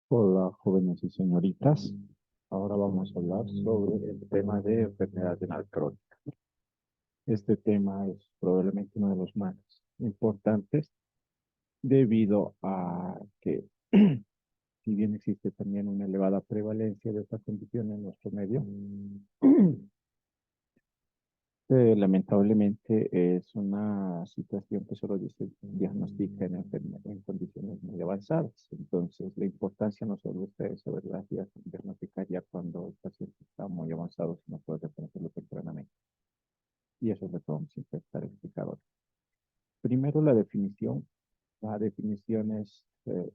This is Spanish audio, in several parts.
Hola, jóvenes y señoritas. Ahora vamos a hablar sobre el tema de enfermedad renal crónica. Este tema es probablemente uno de los más importantes debido a que, si bien existe también una elevada prevalencia de esta condición en nuestro medio, lamentablemente es una situación que solo se diagnostica en condiciones muy avanzadas. Entonces, la importancia no solo está en saberlas diagnosticar ya cuando el paciente está muy avanzado, sino poder reconocerlo tempranamente. Y eso es lo que vamos a intentar explicar hoy. Primero, la definición. La definición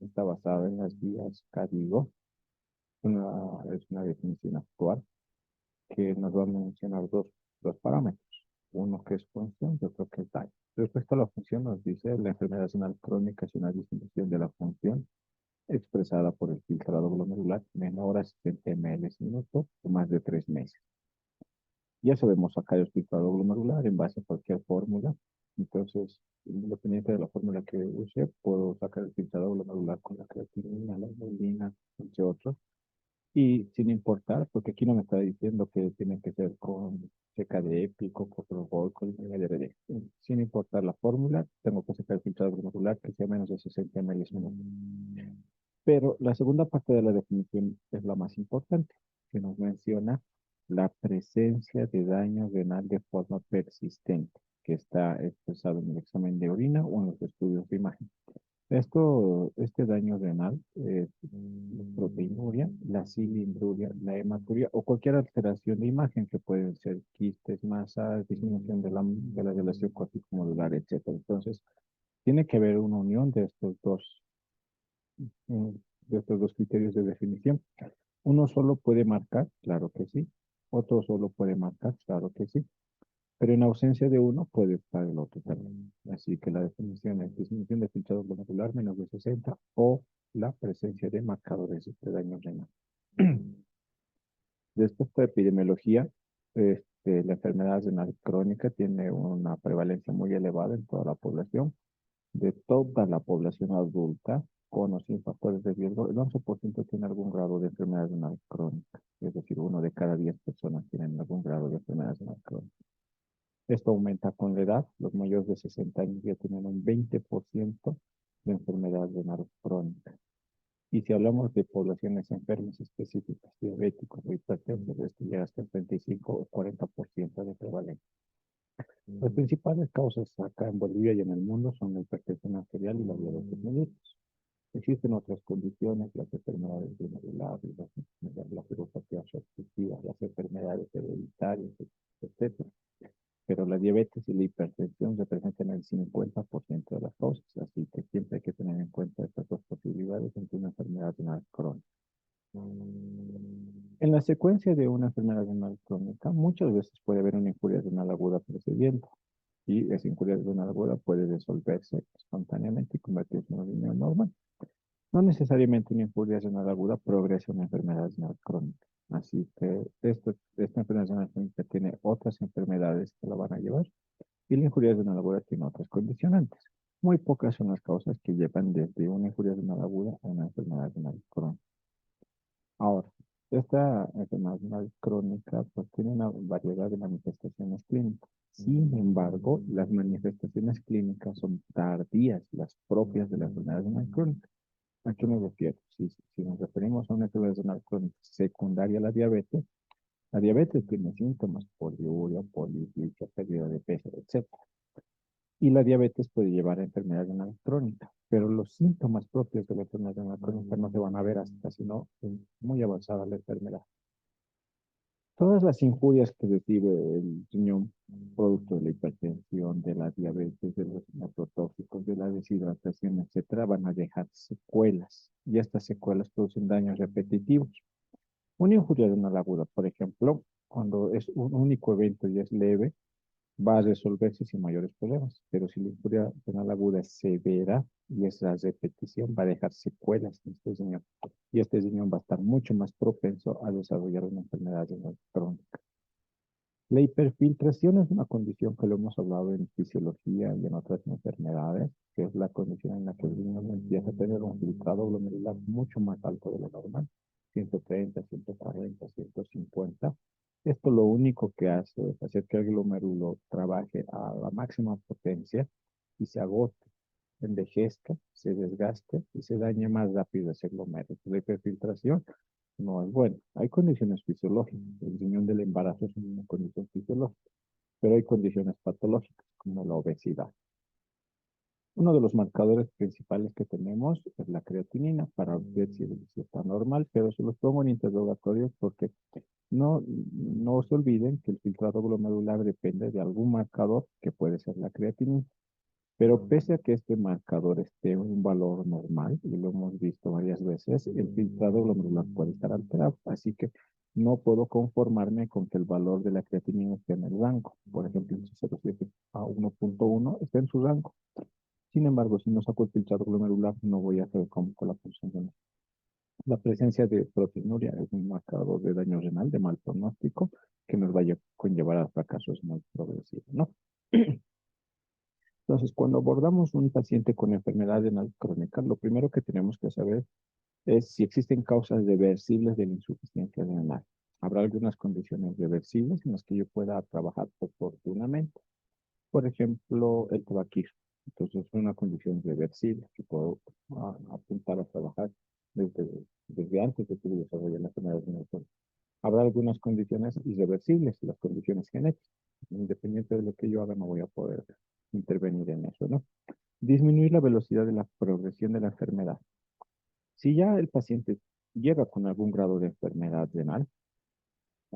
está basada en las guías CADIGO. Es una definición actual que nos va a mencionar dos parámetros. Uno que es función y otro que es daño. Respecto a la función, nos dice la enfermedad renal crónica es una disminución de la función expresada por el filtrado glomerular menor a 70 ml minuto por más de 3 meses. Ya sabemos acá el filtrado glomerular en base a cualquier fórmula. Entonces, independiente de la fórmula que use, puedo sacar el filtrado glomerular con la creatinina, la inulina, entre otros. Y sin importar, porque aquí no me está diciendo que tiene que ser con seca de épico, coprobol, con de sin importar la fórmula, tengo que sacar el filtrado glomerular que sea menos de 60 ml. Pero la segunda parte de la definición es la más importante, que nos menciona la presencia de daño renal de forma persistente, que está expresado en el examen de orina o en los estudios de imagen. Este daño renal, la proteinuria, la cilindruria, la hematuria o cualquier alteración de imagen que pueden ser quistes, masas, disminución de la relación corticomedular, etcétera. Entonces, tiene que haber una unión mm, de estos dos criterios de definición. Uno solo puede marcar, claro que sí. Otro solo puede marcar, claro que sí. Pero en ausencia de uno puede estar el otro también. Así que la definición es disminución de filtrado glomerular menos de 60 o la presencia de marcadores de daño renal. Respecto a epidemiología, la enfermedad renal crónica tiene una prevalencia muy elevada en toda la población. De toda la población adulta con o sin factores de riesgo, el 11% tiene algún grado de enfermedad renal crónica. Es decir, uno de cada 10 personas tienen algún grado de enfermedad renal crónica. Esto aumenta con la edad. Los mayores de 60 años ya tienen un 20% de enfermedad renal crónica. Y si hablamos de poblaciones enfermas específicas, diabéticos o hipertensos, esto llega hasta el 35 o 40% de prevalencia. Las principales causas acá en Bolivia y en el mundo son la hipertensión arterial y la diabetes mellitus. Existen otras condiciones, las enfermedades glomerulares, la neuropatía obstructiva, las enfermedades hereditarias, etcétera. Pero la diabetes y la hipertensión representan el 50% de las causas, así que siempre hay que tener en cuenta estas dos posibilidades ante una enfermedad renal crónica. En la secuencia de una enfermedad renal crónica, muchas veces puede haber una injuria renal aguda precediente, y esa injuria renal aguda puede disolverse espontáneamente y convertirse en una riñón normal. No necesariamente una injuria renal aguda progresa a una enfermedad renal crónica. Así que esta enfermedad renal crónica tiene otras enfermedades que la van a llevar y la injuria renal aguda tiene otras condicionantes. Muy pocas son las causas que llevan desde una injuria renal aguda a una enfermedad renal crónica. Ahora, esta enfermedad renal crónica pues tiene una variedad de manifestaciones clínicas. Sin embargo, las manifestaciones clínicas son tardías, las propias de la enfermedad renal crónica. ¿A qué me refiero? Si nos referimos a una enfermedad renal crónica secundaria a la diabetes tiene síntomas, poliuria, poliplicia, pérdida de peso, etcétera. Y la diabetes puede llevar a enfermedad renal crónica, pero los síntomas propios de la enfermedad renal crónica no se van a ver hasta sino muy avanzada la enfermedad. Todas las injurias que recibe el riñón, producto de la hipertensión, de la diabetes, de los nephrotóxicos, de la deshidratación, etcétera, van a dejar secuelas y estas secuelas producen daños repetitivos. Una injuria renal aguda, por ejemplo, cuando es un único evento y es leve, va a resolverse sin mayores problemas. Pero si la injuria renal aguda es severa y esa repetición va a dejar secuelas en este riñón. Y este riñón va a estar mucho más propenso a desarrollar una enfermedad renal crónica. La hiperfiltración es una condición que lo hemos hablado en fisiología y en otras enfermedades, que es la condición en la que el riñón empieza a tener un filtrado glomerular mucho más alto de lo normal, 130, 140, 150. Esto lo único que hace es hacer que el glomérulo trabaje a la máxima potencia y se agote, envejezca, se desgaste y se dañe más rápido ese glomérulo. La hiperfiltración no es buena. Hay condiciones fisiológicas. El riñón del embarazo es una condición fisiológica, pero hay condiciones patológicas como la obesidad. Uno de los marcadores principales que tenemos es la creatinina para ver si está normal, pero se los pongo en interrogatorios porque no se olviden que el filtrado glomerular depende de algún marcador que puede ser la creatinina. Pero pese a que este marcador esté en un valor normal, y lo hemos visto varias veces, el filtrado glomerular puede estar alterado. Así que no puedo conformarme con que el valor de la creatinina esté en el rango. Por ejemplo, el 0,7 a 1,1 está en su rango. Sin embargo, si no saco el filtrado glomerular, no voy a hacer como con la función renal. La presencia de proteinuria es un marcador de daño renal de mal pronóstico que nos vaya a conllevar a fracasos muy progresivos, ¿no? Entonces, cuando abordamos un paciente con enfermedad renal crónica, lo primero que tenemos que saber es si existen causas reversibles de la insuficiencia renal. Habrá algunas condiciones reversibles en las que yo pueda trabajar oportunamente. Por ejemplo, el tabaquismo. Entonces, es una condición reversible que puedo apuntar a trabajar desde antes de que se desarrolle la enfermedad renal crónica. Habrá algunas condiciones irreversibles, las condiciones genéticas. Independiente de lo que yo haga, no voy a poder intervenir en eso, ¿no? Disminuir la velocidad de la progresión de la enfermedad. Si ya el paciente llega con algún grado de enfermedad renal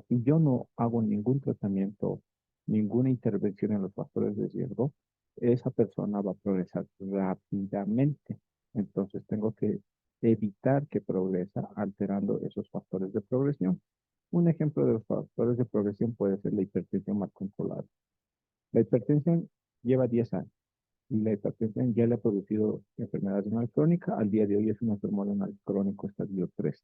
y yo no hago ningún tratamiento, ninguna intervención en los factores de riesgo, esa persona va a progresar rápidamente. Entonces tengo que evitar que progresa alterando esos factores de progresión. Un ejemplo de los factores de progresión puede ser la hipertensión mal controlada. La hipertensión lleva 10 años y la hipertensión ya le ha producido enfermedad renal crónica. Al día de hoy es un enfermo renal crónico estadio 3.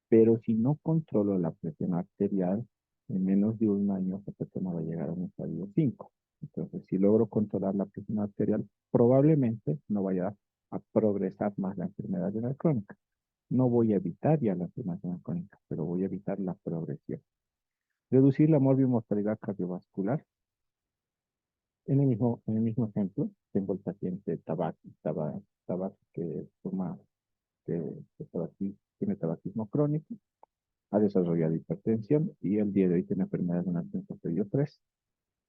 Pero si no controlo la presión arterial, en menos de un año esa persona va a llegar a un estadio 5. Entonces, si logro controlar la presión arterial, probablemente no vaya a progresar más la enfermedad renal crónica. No voy a evitar ya la enfermedad renal crónica, pero voy a evitar la progresión. Reducir la morbimortalidad cardiovascular. En el mismo ejemplo, tengo el paciente tabaco que fuma, tiene tabaquismo crónico, ha desarrollado hipertensión y el día de hoy tiene enfermedad renal tipo 3.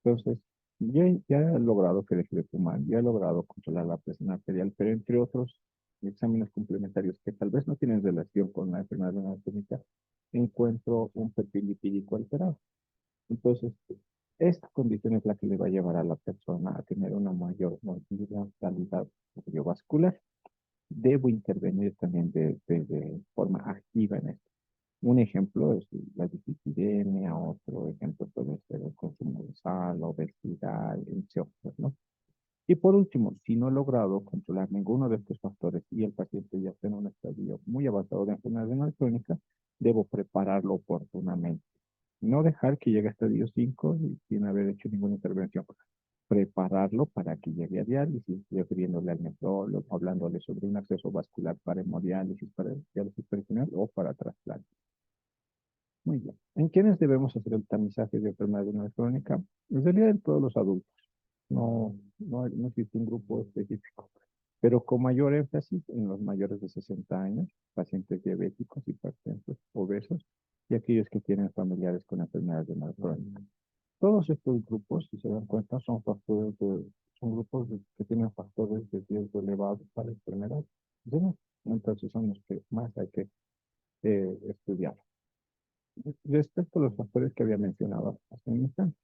Entonces, ya he logrado que deje de fumar, ya he logrado controlar la presión arterial, pero entre otros exámenes complementarios que tal vez no tienen relación con la enfermedad renal crónica, encuentro un perfil lipídico alterado. Entonces, esta condición es la que le va a llevar a la persona a tener una mayor mortalidad cardiovascular. Debo intervenir también de forma activa en esto. Un ejemplo es la dislipidemia, otro ejemplo puede ser el consumo de sal, obesidad, entre otros, ¿no? Y por último, si no he logrado controlar ninguno de estos factores y el paciente ya está en un estadio muy avanzado de enfermedad renal crónica, debo prepararlo oportunamente. No dejar que llegue a estadio 5 y sin haber hecho ninguna intervención. Prepararlo para que llegue a diálisis, refiriéndole al nefrólogo, hablándole sobre un acceso vascular para hemodiálisis, para diálisis peritoneal o para trasplante. Muy bien. ¿En quiénes debemos hacer el tamizaje de enfermedad renal crónica? En realidad en todos los adultos. No existe un grupo específico, pero con mayor énfasis en los mayores de 60 años, pacientes diabéticos, hipertensos, obesos y aquellos que tienen familiares con enfermedad renal crónica. Todos estos grupos, si se dan cuenta, son grupos que tienen factores de riesgo elevados para enfermedad renal. Entonces son los que más hay que estudiar. Respecto a los factores que había mencionado hace un instante,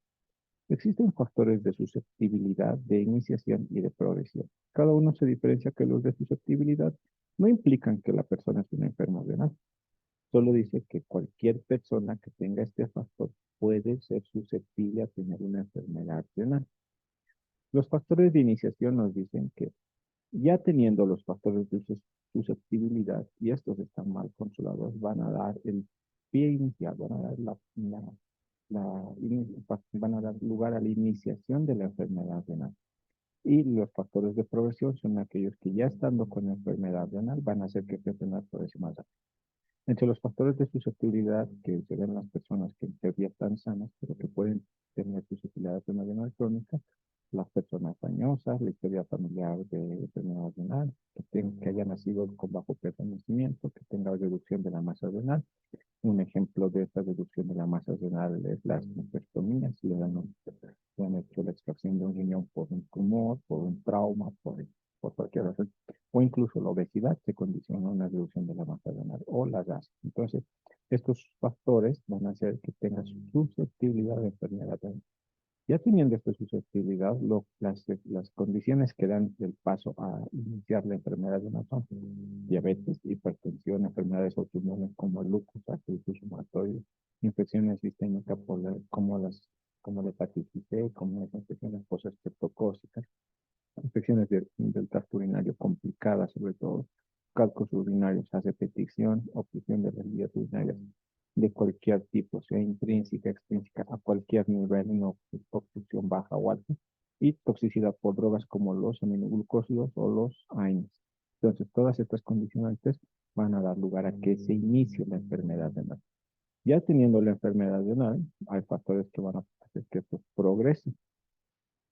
existen factores de susceptibilidad, de iniciación y de progresión. Cada uno se diferencia que los de susceptibilidad no implican que la persona es una enferma renal. Solo dice que cualquier persona que tenga este factor puede ser susceptible a tener una enfermedad renal. Los factores de iniciación nos dicen que ya teniendo los factores de susceptibilidad y estos están mal controlados, van a dar el pie inicial, van a dar lugar a la iniciación de la enfermedad renal. Y los factores de progresión son aquellos que ya estando con la enfermedad renal van a hacer que esta enfermedad progrese más rápido. Entre los factores de susceptibilidad que se ven en las personas que en teoría están sanas, pero que pueden tener susceptibilidad a enfermedad renal crónica, las personas dañosas, la historia familiar de enfermedad renal, que haya nacido con bajo peso de nacimiento, que tenga reducción de la masa renal. Un ejemplo de esta reducción de la masa renal es las nefrectomías. Le han hecho la extracción de un riñón por un tumor, por un trauma, por cualquier razón. O incluso la obesidad se condiciona a una reducción de la masa renal o la grasa. Entonces, estos factores van a hacer que tengas susceptibilidad de enfermedad renal. Ya teniendo esta susceptibilidad, las condiciones que dan el paso a iniciar la enfermedad renal son diabetes, hipertensión, enfermedades autoinmunes como el lupus, artritis reumatoide, infecciones sistémicas como la hepatitis C, como las infecciones postestreptocócicas, infecciones del tracto urinario complicadas, sobre todo cálculos urinarios, hace petición, obstrucción de las vías urinarias de cualquier tipo, sea intrínseca, extrínseca, a cualquier nivel, no obstrucción baja o alta, y toxicidad por drogas como los aminoglucósidos o los AINES. Entonces, todas estas condicionantes van a dar lugar a que se inicie la enfermedad renal. Ya teniendo la enfermedad renal, hay factores que van a hacer que esto progrese.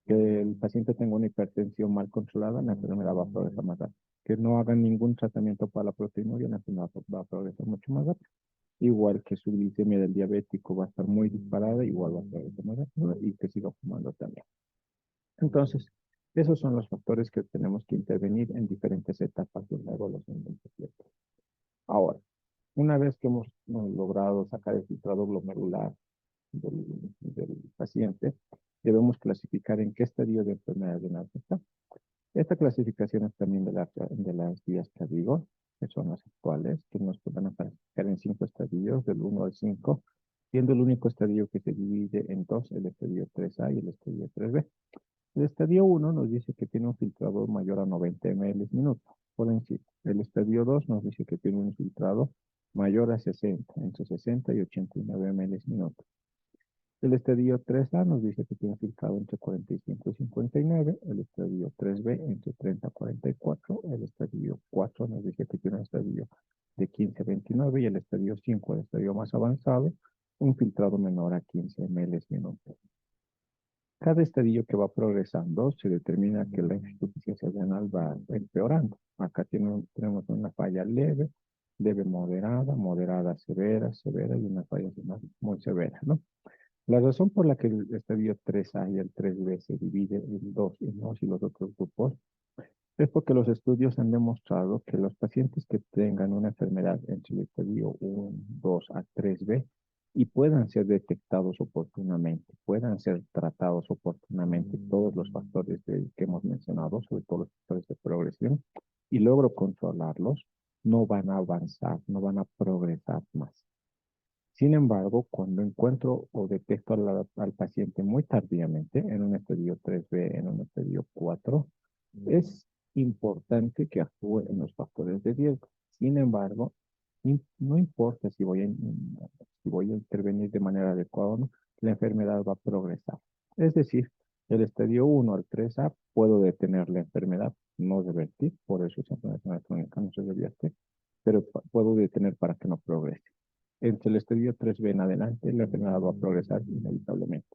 Que el paciente tenga una hipertensión mal controlada, la enfermedad va a progresar más rápido. Que no hagan ningún tratamiento para la proteinuria, la enfermedad va a progresar mucho más rápido. Igual que su glicemia del diabético va a estar muy disparada, igual va a progresar más rápido y que siga fumando también. Entonces, esos son los factores que tenemos que intervenir en diferentes etapas de la evolución del paciente. Ahora, una vez que hemos logrado sacar el filtrado glomerular del paciente, debemos clasificar en qué estadio de enfermedad renal está. Esta clasificación es también de las guías que digo, que son las actuales, que nos pueden clasificar en 5 estadios, del 1 al 5, siendo el único estadio que se divide en dos, el estadio 3A y el estadio 3B. El estadio 1 nos dice que tiene un filtrado mayor a 90 ml minuto, por encima. El estadio 2 nos dice que tiene un filtrado mayor a 60, entre 60 y 89 ml minuto. El estadio 3A nos dice que tiene filtrado entre 45 y 59, el estadio 3B entre 30 y 44, el estadio 4 nos dice que tiene un estadio de 15 a 29 y el estadio 5, el estadio más avanzado, un filtrado menor a 15 ml minuto. Cada estadio que va progresando se determina que la insuficiencia renal va empeorando. Acá tenemos una falla leve, leve moderada, moderada severa, severa y una falla renal muy severa, ¿no? La razón por la que el estadio 3A y el 3B se divide en dos y los otros grupos es porque los estudios han demostrado que los pacientes que tengan una enfermedad entre el estadio 1, 2 a 3B y puedan ser detectados oportunamente, puedan ser tratados oportunamente todos los factores que hemos mencionado, sobre todo los factores de progresión, y logro controlarlos, no van a avanzar, no van a progresar más. Sin embargo, cuando encuentro o detecto al paciente muy tardíamente, en un estadio 3B, en un estadio 4, es importante que actúe en los factores de riesgo. Sin embargo, no importa si voy a intervenir de manera adecuada o no, la enfermedad va a progresar. Es decir, del estadio 1 al 3A puedo detener la enfermedad, no revertir, por eso esa enfermedad crónica no se revierte, pero puedo detener para que no progrese. Entre el estadio 3B en adelante, la enfermedad va a progresar inevitablemente.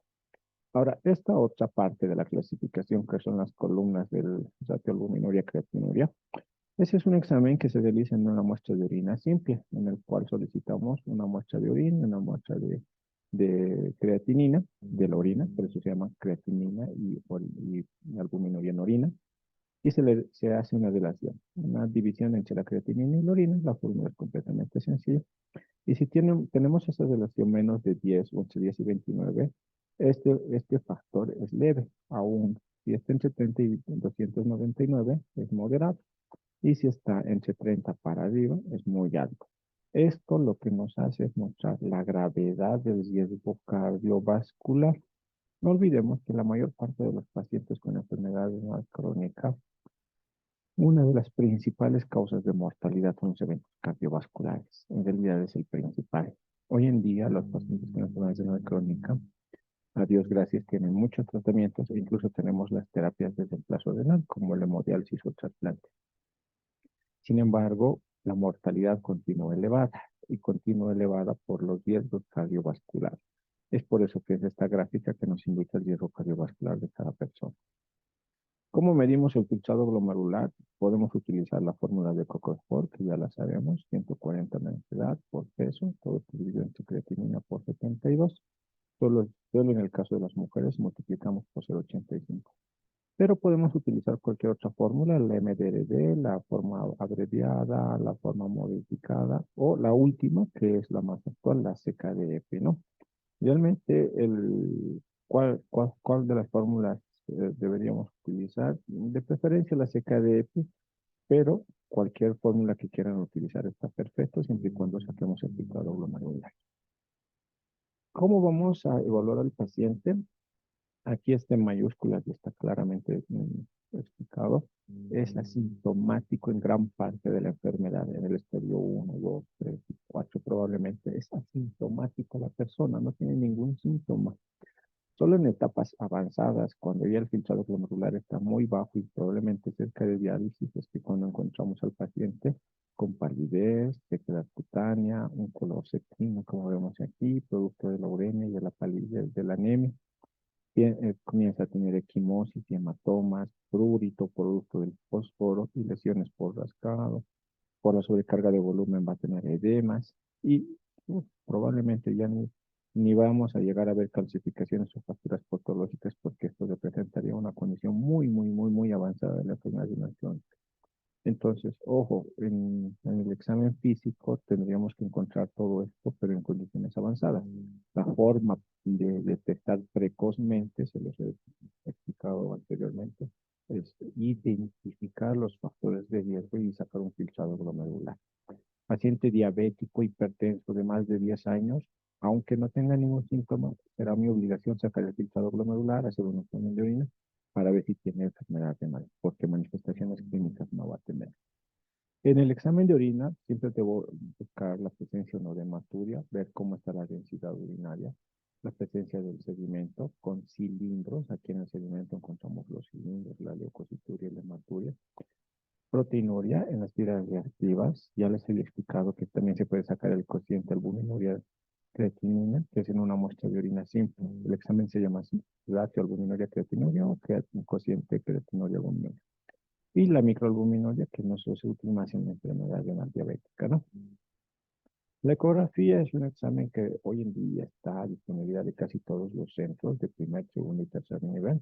Ahora, esta otra parte de la clasificación, que son las columnas del ratio creatinuria, ese es un examen que se realiza en una muestra de orina simple, en el cual solicitamos una muestra de orina, una muestra de creatinina, de la orina, por eso se llama creatinina y albuminuria en orina, y se hace una relación, una división entre la creatinina y la orina. La fórmula es completamente sencilla. Y si tenemos esa relación menos de 10 o entre 10 y 29, este factor es leve. Aún si está entre 30 y 299 es moderado. Y si está entre 30 para arriba es muy alto. Esto lo que nos hace es mostrar la gravedad del riesgo cardiovascular. No olvidemos que la mayor parte de los pacientes con enfermedad renal crónica, una de las principales causas de mortalidad son los eventos cardiovasculares. En realidad es el principal. Hoy en día, los pacientes con enfermedad renal crónica A Dios gracias, tienen muchos tratamientos e incluso tenemos las terapias de reemplazo renal, como la hemodiálisis o trasplante. Sin embargo, la mortalidad continúa elevada y continúa elevada por los riesgos cardiovasculares. Es por eso que es esta gráfica que nos indica el riesgo cardiovascular de cada persona. ¿Cómo medimos el filtrado glomerular? Podemos utilizar la fórmula de Coco-Sport, que ya la sabemos, 140 de edad por peso, todo dividido entre creatinina por 72. Solo en el caso de las mujeres multiplicamos por 0,85. Pero podemos utilizar cualquier otra fórmula, la MDRD, la forma abreviada, la forma modificada o la última, que es la más actual, la CKDF, ¿no? Realmente, ¿cuál de las fórmulas deberíamos utilizar? De preferencia la CKDF, pero cualquier fórmula que quieran utilizar está perfecto, siempre y cuando saquemos el filtrado glomerular. ¿Cómo vamos a evaluar al paciente? Aquí está en mayúsculas y está claramente explicado. Es asintomático en gran parte de la enfermedad, en el estadio 1, 2, 3 y 4 probablemente. Es asintomático la persona, no tiene ningún síntoma. Solo en etapas avanzadas, cuando ya el filtrado glomerular está muy bajo y probablemente cerca de diálisis, es que cuando encontramos al paciente con palidez, sequedad cutánea, un color cetrino, como vemos aquí, producto de la uremia y de la palidez de la anemia, comienza a tener equimosis y hematomas, prurito, producto del fósforo y lesiones por rascado. Por la sobrecarga de volumen va a tener edemas y probablemente ya ni vamos a llegar a ver calcificaciones o fracturas patológicas porque esto representaría una condición muy avanzada de la enfermedad renal crónica. Entonces, ojo, en el examen físico tendríamos que encontrar todo esto, pero en condiciones avanzadas. La forma de detectar precozmente, se los he explicado anteriormente, es identificar los factores de riesgo y sacar un filtrado glomerular. Paciente diabético, hipertenso de más de 10 años, aunque no tenga ningún síntoma, será mi obligación sacar el filtrado glomerular, hacer un examen de orina para ver si tiene enfermedad renal, porque manifestaciones clínicas no va a tener. En el examen de orina, siempre debo buscar la presencia o no de hematuria, ver cómo está la densidad urinaria, la presencia del sedimento con cilindros. Aquí en el sedimento encontramos los cilindros, la leucocituria y la hematuria. Proteinuria en las tiras reactivas. Ya les he explicado que también se puede sacar el cociente albuminuria creatinina, que es en una muestra de orina simple. El examen se llama así, ratio albuminoria creatinuria o cociente creatinuria albuminuria. Y la microalbuminuria, que no se utiliza más en la enfermedad renal diabética, ¿no? La ecografía es un examen que hoy en día está a disponibilidad de casi todos los centros de primer, segundo y tercer nivel.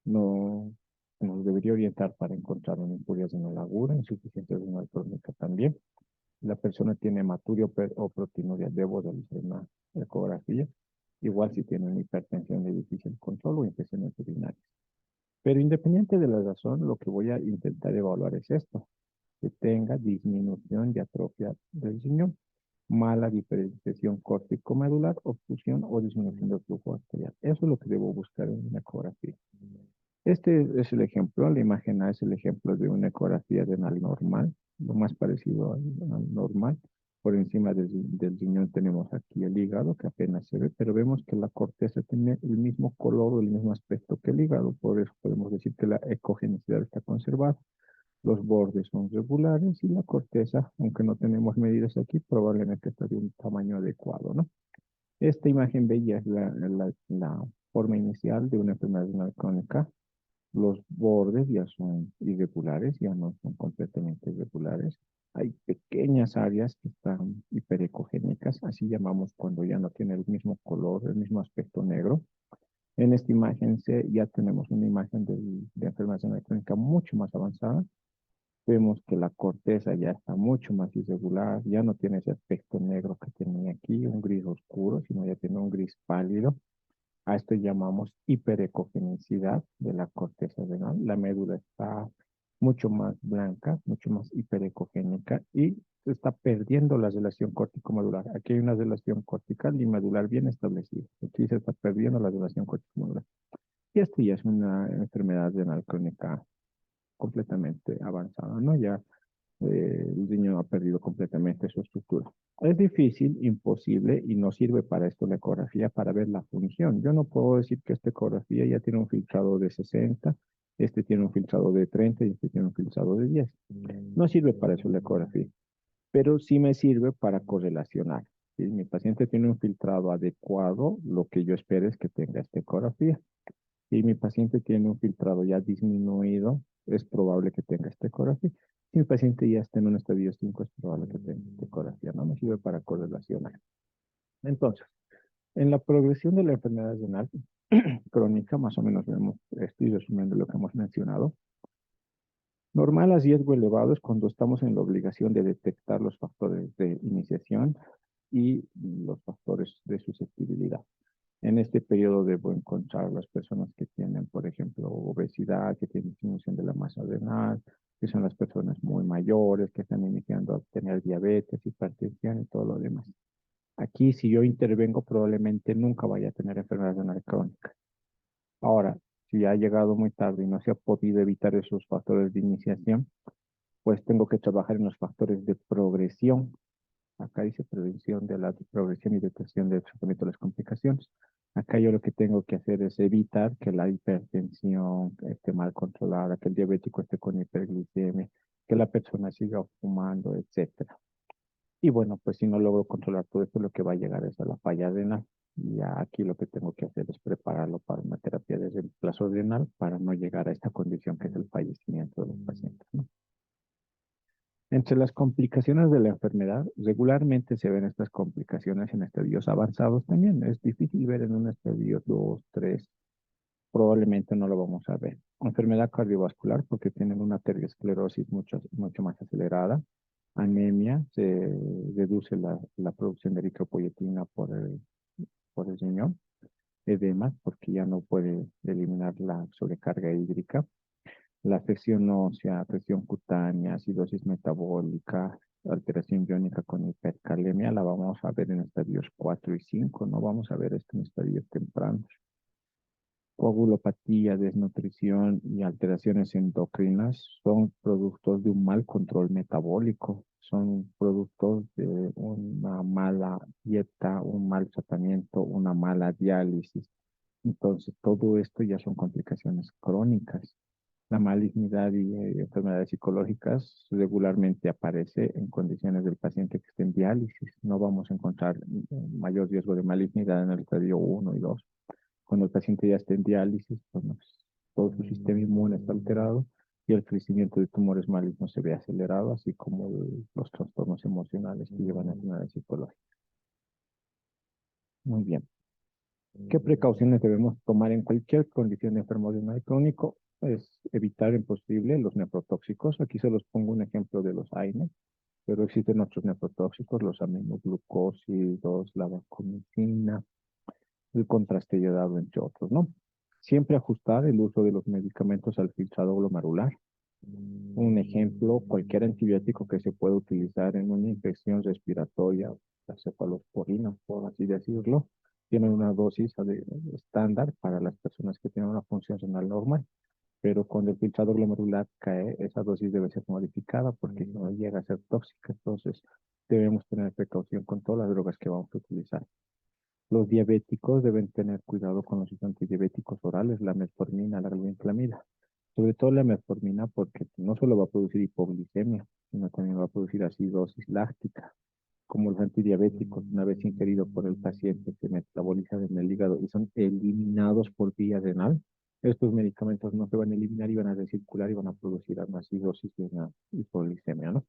No nos debería orientar para encontrar una impureza en la agura, insuficiencia renal crónica también. La persona tiene hematuria o proteinuria, debo realizar una ecografía. Igual si tiene una hipertensión de difícil control o infecciones urinarias. Pero independiente de la razón, lo que voy a intentar evaluar es esto, que tenga disminución de atrofia del riñón, mala diferenciación córtico-medular, obstrucción o disminución del flujo arterial. Eso es lo que debo buscar en una ecografía. Este es el ejemplo, la imagen A es el ejemplo de una ecografía renal normal, lo más parecido al normal. Por encima del riñón tenemos aquí el hígado, que apenas se ve, pero vemos que la corteza tiene el mismo color o el mismo aspecto que el hígado, por eso podemos decir que la ecogenicidad está conservada. Los bordes son regulares y la corteza, aunque no tenemos medidas aquí, probablemente está de un tamaño adecuado, ¿no? Esta imagen bella es la forma inicial de una enfermedad renal crónica. Los bordes ya son irregulares, ya no son completamente irregulares. Hay pequeñas áreas que están hiperecogénicas, así llamamos cuando ya no tiene el mismo color, el mismo aspecto negro. En esta imagen ya tenemos una imagen de enfermedad renal crónica mucho más avanzada. Vemos que la corteza ya está mucho más irregular, ya no tiene ese aspecto negro que tenía aquí, un gris oscuro, sino ya tiene un gris pálido. A esto llamamos hiperecogenicidad de la corteza renal. La médula está mucho más blanca, mucho más hiperecogénica y se está perdiendo la relación córtico-medular. Aquí hay una relación cortical y medular bien establecida. Aquí se está perdiendo la relación córtico-medular. Y esto ya es una enfermedad renal crónica completamente avanzada, ¿no? Ya El riñón ha perdido completamente su estructura. Es difícil, imposible, y no sirve para esto la ecografía para ver la función. Yo no puedo decir que esta ecografía ya tiene un filtrado de 60, este tiene un filtrado de 30 y este tiene un filtrado de 10. No sirve para eso la ecografía, pero sí me sirve para correlacionar. Si mi paciente tiene un filtrado adecuado, lo que yo espero es que tenga esta ecografía. Si mi paciente tiene un filtrado ya disminuido, es probable que tenga esta ecografía. Si mi paciente ya está en un estadio 5, es probable que tenga esta ecografía. No me sirve para correlacionar. Entonces, en la progresión de la enfermedad renal crónica, más o menos vemos, estoy resumiendo lo que hemos mencionado. Normal a riesgo elevado es cuando estamos en la obligación de detectar los factores de iniciación y los factores de susceptibilidad. En este periodo debo encontrar las personas que tienen, por ejemplo, obesidad, que tienen disminución de la masa renal, que son las personas muy mayores, que están iniciando a tener diabetes, hipertensión y todo lo demás. Aquí, si yo intervengo, probablemente nunca vaya a tener enfermedad renal crónica. Ahora, si ha llegado muy tarde y no se ha podido evitar esos factores de iniciación, pues tengo que trabajar en los factores de progresión. Acá dice prevención de la progresión y detección del tratamiento de las complicaciones. Acá yo lo que tengo que hacer es evitar que la hipertensión esté mal controlada, que el diabético esté con hiperglicemia, que la persona siga fumando, etcétera. Y bueno, pues si no logro controlar todo esto, lo que va a llegar es a la falla renal. Y ya aquí lo que tengo que hacer es prepararlo para una terapia de reemplazo renal para no llegar a esta condición que es el fallecimiento de los pacientes, ¿no? Entre las complicaciones de la enfermedad, regularmente se ven estas complicaciones en estadios avanzados también. Es difícil ver en un estadio 2, 3, probablemente no lo vamos a ver. Enfermedad cardiovascular porque tienen una arteriosclerosis mucho más acelerada. Anemia, se reduce la producción de eritropoyetina por el riñón. Edema, porque ya no puede eliminar la sobrecarga hídrica. La afección ósea, afección cutánea, acidosis metabólica, alteración iónica con hipercalemia, la vamos a ver en estadios 4 y 5, no vamos a ver esto en estadios tempranos. Coagulopatía, desnutrición y alteraciones endocrinas son productos de un mal control metabólico, son productos de una mala dieta, un mal tratamiento, una mala diálisis. Entonces, todo esto ya son complicaciones crónicas. La malignidad y enfermedades psicológicas regularmente aparece en condiciones del paciente que esté en diálisis. No vamos a encontrar mayor riesgo de malignidad en el estadio 1 y 2. Cuando el paciente ya esté en diálisis, pues, todo su sistema inmune está alterado y el crecimiento de tumores malignos se ve acelerado, así como los trastornos emocionales que llevan a enfermedades psicológicas. Muy bien. ¿Qué precauciones debemos tomar en cualquier condición de enfermedad renal crónico? Es evitar en posible los neprotóxicos. Aquí se los pongo un ejemplo de los AINE, pero existen otros neprotóxicos, los aminoglucósidos, la vancomicina, el contraste iodado, entre otros, ¿no? Siempre ajustar el uso de los medicamentos al filtrado glomerular. Un ejemplo, cualquier antibiótico que se pueda utilizar en una infección respiratoria, la cefalosporina, por así decirlo, tiene una dosis estándar para las personas que tienen una función renal normal, pero cuando el filtrado glomerular cae, esa dosis debe ser modificada porque no llega a ser tóxica, entonces debemos tener precaución con todas las drogas que vamos a utilizar. Los diabéticos deben tener cuidado con los antidiabéticos orales, la metformina, la glibenclamida. Sobre todo la metformina porque no solo va a producir hipoglicemia, sino también va a producir acidosis láctica. Como los antidiabéticos, una vez ingeridos por el paciente, se metabolizan en el hígado y son eliminados por vía renal. Estos medicamentos no se van a eliminar y van a recircular y van a producir una acidosis y una hipoglicemia, ¿no?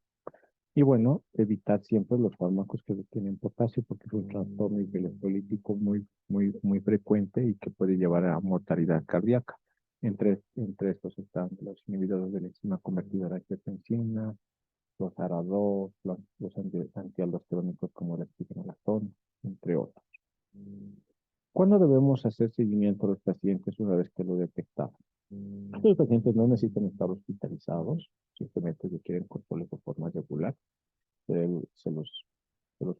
Y bueno, evitar siempre los fármacos que tienen potasio porque es un trastorno electrolítico muy frecuente y que puede llevar a mortalidad cardíaca. Entre estos están los inhibidores de la enzima convertidora de angiotensina, los ARA2, los antialdosterónicos como el espironolactona, entre otros. ¿Cuándo debemos hacer seguimiento a los pacientes una vez que lo detectamos? Estos pacientes no necesitan estar hospitalizados, simplemente requieren controles de forma regular. Él se los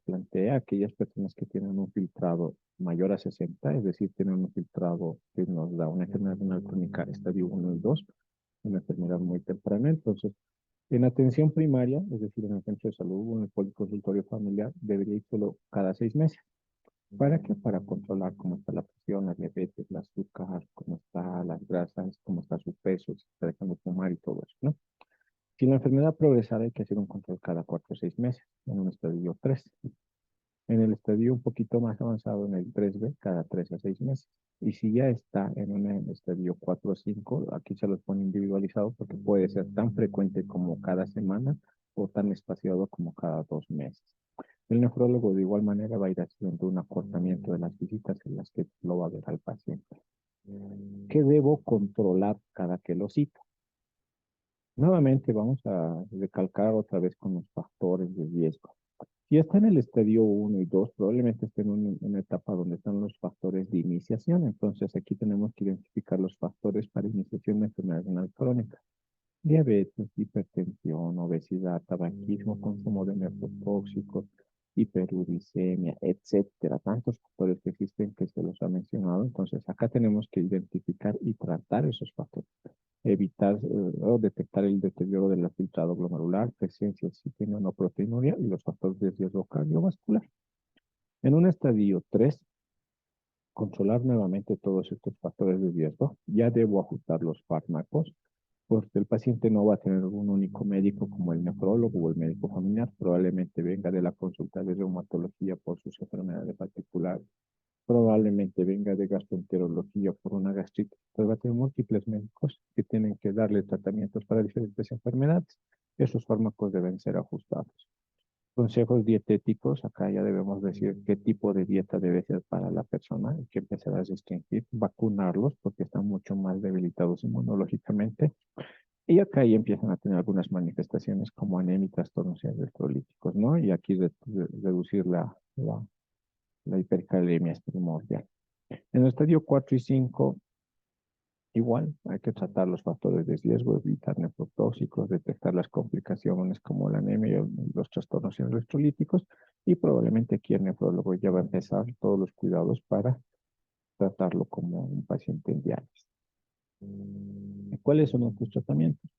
plantea a aquellas personas que tienen un filtrado mayor a 60, es decir, tienen un filtrado que nos da una enfermedad renal crónica estadio 1 y 2, una enfermedad muy temprana. Entonces, En atención primaria, es decir, en el centro de salud o en el policonsultorio familiar, debería ir solo cada 6 meses. ¿Para qué? Para controlar cómo está la presión, la diabetes, el azúcar, cómo está las grasas, cómo está su peso, si está dejando de fumar y todo eso, ¿no? Si la enfermedad progresara, hay que hacer un control cada 4 o 6 meses, en un estadio 3. En el estadio un poquito más avanzado, en el 3B, cada 3 a 6 meses. Y si ya está en un estadio 4 o 5, aquí se los pone individualizado porque puede ser tan frecuente como cada semana o tan espaciado como cada 2 meses. El nefrólogo de igual manera va a ir haciendo un acortamiento de las visitas en las que lo va a ver al paciente. ¿Qué debo controlar cada que lo cito? Nuevamente vamos a recalcar otra vez con los factores de riesgo. Si está en el estadio 1 y 2, probablemente esté en una etapa donde están los factores de iniciación. Entonces aquí tenemos que identificar los factores para iniciación de enfermedad renal crónica. Diabetes, hipertensión, obesidad, tabaquismo, consumo de neotóxicos, hiperuricemia, etcétera. Tantos factores que existen que se los ha mencionado. Entonces acá tenemos que identificar y tratar esos factores. Evitar o detectar el deterioro del filtrado glomerular, presencia de citina no proteinuria y los factores de riesgo cardiovascular. En un estadio 3, controlar nuevamente todos estos factores de riesgo. Ya debo ajustar los fármacos porque el paciente no va a tener un único médico como el nefrólogo o el médico familiar. Probablemente venga de la consulta de reumatología por sus enfermedades particulares. Probablemente venga de gastroenterología por una gastritis. Entonces va a tener múltiples médicos que tienen que darle tratamientos para diferentes enfermedades. Esos fármacos deben ser ajustados. Consejos dietéticos, acá ya debemos decir qué tipo de dieta debe ser para la persona y que empezar a restringir, vacunarlos porque están mucho más debilitados inmunológicamente. Y acá ya empiezan a tener algunas manifestaciones como anemia, trastornos electrolíticos, ¿no? Y aquí reducir la hipercalemia es primordial. En el estadio 4 y 5, igual, hay que tratar los factores de riesgo, evitar nefrotóxicos, detectar las complicaciones como la anemia y los trastornos electrolíticos, y probablemente aquí el nefrólogo ya va a empezar todos los cuidados para tratarlo como un paciente en diálisis. ¿Cuáles son estos tratamientos?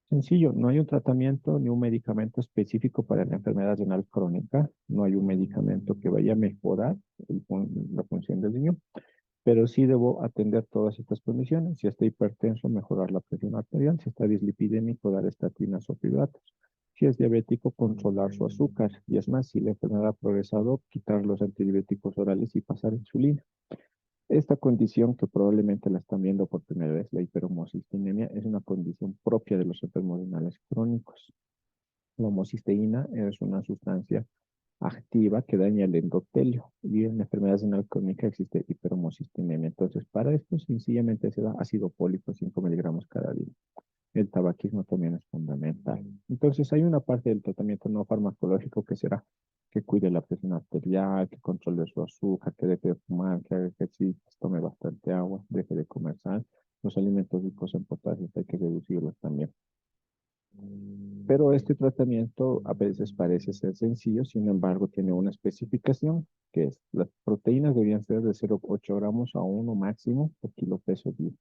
Sencillo, no hay un tratamiento ni un medicamento específico para la enfermedad renal crónica, no hay un medicamento que vaya a mejorar la función del riñón, pero sí debo atender todas estas condiciones. Si está hipertenso, mejorar la presión arterial. Si está dislipidémico, dar estatinas o fibratos. Si es diabético, controlar su azúcar. Y es más, si la enfermedad ha progresado, quitar los antidiabéticos orales y pasar insulina. Esta condición, que probablemente la están viendo por primera vez, la hiperhomocistinemia, es una condición propia de los enfermos renales crónicos. La homocisteína es una sustancia activa que daña el endotelio y en la enfermedad renal crónica existe hiperhomocistinemia. Entonces, para esto sencillamente se da ácido fólico 5 miligramos cada día. El tabaquismo también es fundamental. Entonces, hay una parte del tratamiento no farmacológico que será que cuide la presión arterial, que controle su azúcar, que deje de fumar, que haga ejercicio, tome bastante agua, deje de comer sal. Los alimentos ricos en potasio hay que reducirlos también. Pero este tratamiento a veces parece ser sencillo, sin embargo, tiene una especificación que es las proteínas deberían ser de 0,8 gramos a 1 máximo por kilo peso día,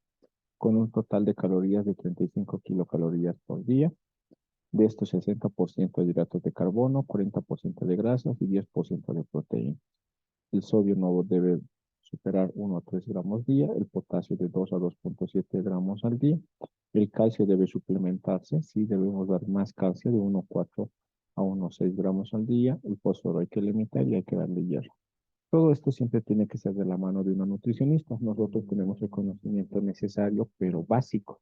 con un total de calorías de 35 kilocalorías por día. De estos, 60% de hidratos de carbono, 40% de grasas y 10% de proteínas. El sodio no debe superar 1 a 3 gramos día, el potasio de 2 a 2,7 gramos al día. El calcio debe suplementarse, sí debemos dar más calcio de 1,4 a 1,6 gramos al día. El fósforo hay que limitar y hay que darle hierro. Todo esto siempre tiene que ser de la mano de una nutricionista. Nosotros tenemos el conocimiento necesario, pero básico.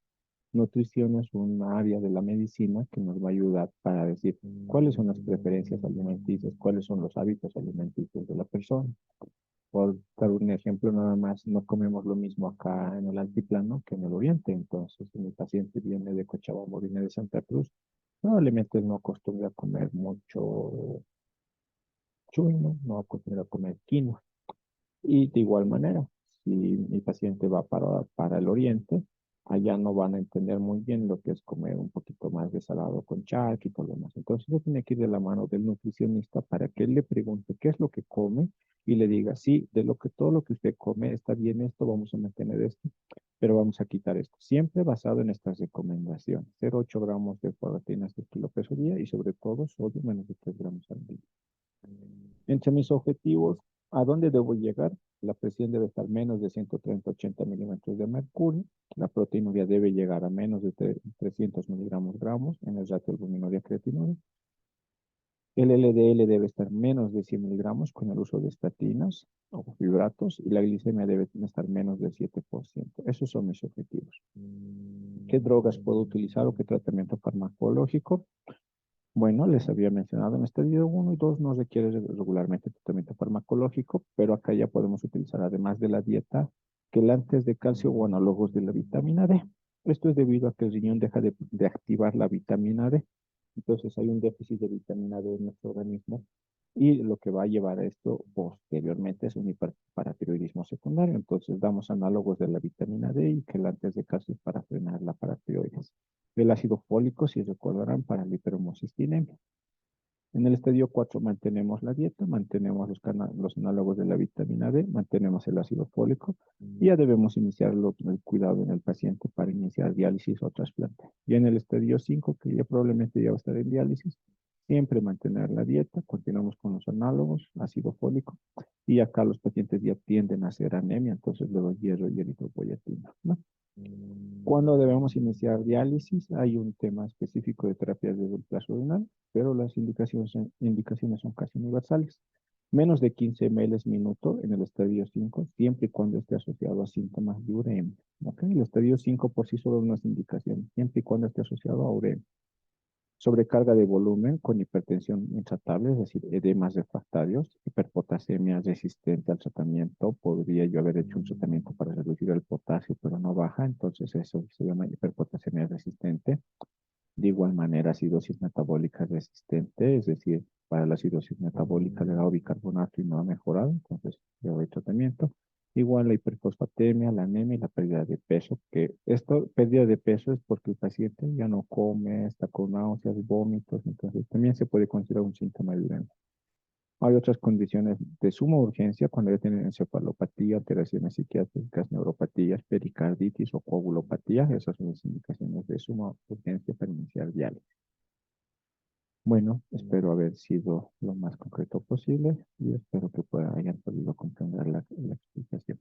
Nutrición es un área de la medicina que nos va a ayudar para decir cuáles son las preferencias alimenticias, cuáles son los hábitos alimenticios de la persona. Por dar un ejemplo nada más, no comemos lo mismo acá en el altiplano que en el oriente. Entonces, si mi paciente viene de Cochabamba o viene de Santa Cruz, probablemente no acostumbra a comer mucho chuy, no acostumbra a comer quinoa. Y de igual manera, si mi paciente va para el oriente, allá no van a entender muy bien lo que es comer un poquito más de salado con charque y todo lo demás. Entonces, yo tiene que ir de la mano del nutricionista para que él le pregunte qué es lo que come y le diga, sí, todo lo que usted come está bien esto, vamos a mantener esto, pero vamos a quitar esto. Siempre basado en estas recomendaciones. 0,8 gramos de proteínas por día y sobre todo sodio menos de 3 gramos al día. Entre mis objetivos, ¿a dónde debo llegar? La presión debe estar menos de 130-80 milímetros de mercurio. La proteinuria debe llegar a menos de 300 miligramos gramos en el ratio albuminuria-creatinina. El LDL debe estar menos de 100 miligramos con el uso de estatinas o fibratos y la glicemia debe estar menos del 7%. Esos son mis objetivos. ¿Qué drogas puedo utilizar o qué tratamiento farmacológico? Bueno, les había mencionado en este video 1 y 2 no requiere regularmente tratamiento farmacológico, pero acá ya podemos utilizar además de la dieta quelantes de calcio o análogos de la vitamina D. Esto es debido a que el riñón deja de activar la vitamina D. Entonces hay un déficit de vitamina D en nuestro organismo y lo que va a llevar a esto posteriormente es un hiperparatiroidismo secundario. Entonces damos análogos de la vitamina D y quelantes de calcio para frenar la paratiroides. El ácido fólico, si recordarán, para la hiperhomocistinemia. En el estadio 4 mantenemos la dieta, mantenemos los análogos de la vitamina D, mantenemos el ácido fólico y ya debemos iniciar el cuidado en el paciente para iniciar diálisis o trasplante. Y en el estadio 5, que ya probablemente ya va a estar en diálisis, siempre mantener la dieta, continuamos con los análogos, ácido fólico, y acá los pacientes ya tienden a hacer anemia, entonces luego hierro y eritropoyetina, ¿no? Cuando debemos iniciar diálisis, hay un tema específico de terapias de reemplazo renal, pero las indicaciones son casi universales. Menos de 15 ml minuto en el estadio 5, siempre y cuando esté asociado a síntomas de uremia. ¿Ok? El estadio 5 por sí solo no es indicación, siempre y cuando esté asociado a uremia. Sobrecarga de volumen con hipertensión intratable, es decir, edemas refractarios, hiperpotasemia resistente al tratamiento. Podría yo haber hecho un tratamiento para reducir el potasio, pero no baja, entonces eso se llama hiperpotasemia resistente. De igual manera, acidosis metabólica resistente, es decir, para la acidosis metabólica le da bicarbonato y no ha mejorado, entonces le doy tratamiento. Igual la hiperfosfatemia, la anemia y la pérdida de peso, que esto, pérdida de peso es porque el paciente ya no come, está con náuseas, vómitos, entonces también se puede considerar un síntoma de uremia. Hay otras condiciones de suma urgencia cuando ya tienen encefalopatía, alteraciones psiquiátricas, neuropatías, pericarditis o coagulopatía. Esas son las indicaciones de suma urgencia para iniciar diálisis. Bueno, espero haber sido lo más concreto posible y espero que hayan podido comprender la explicación.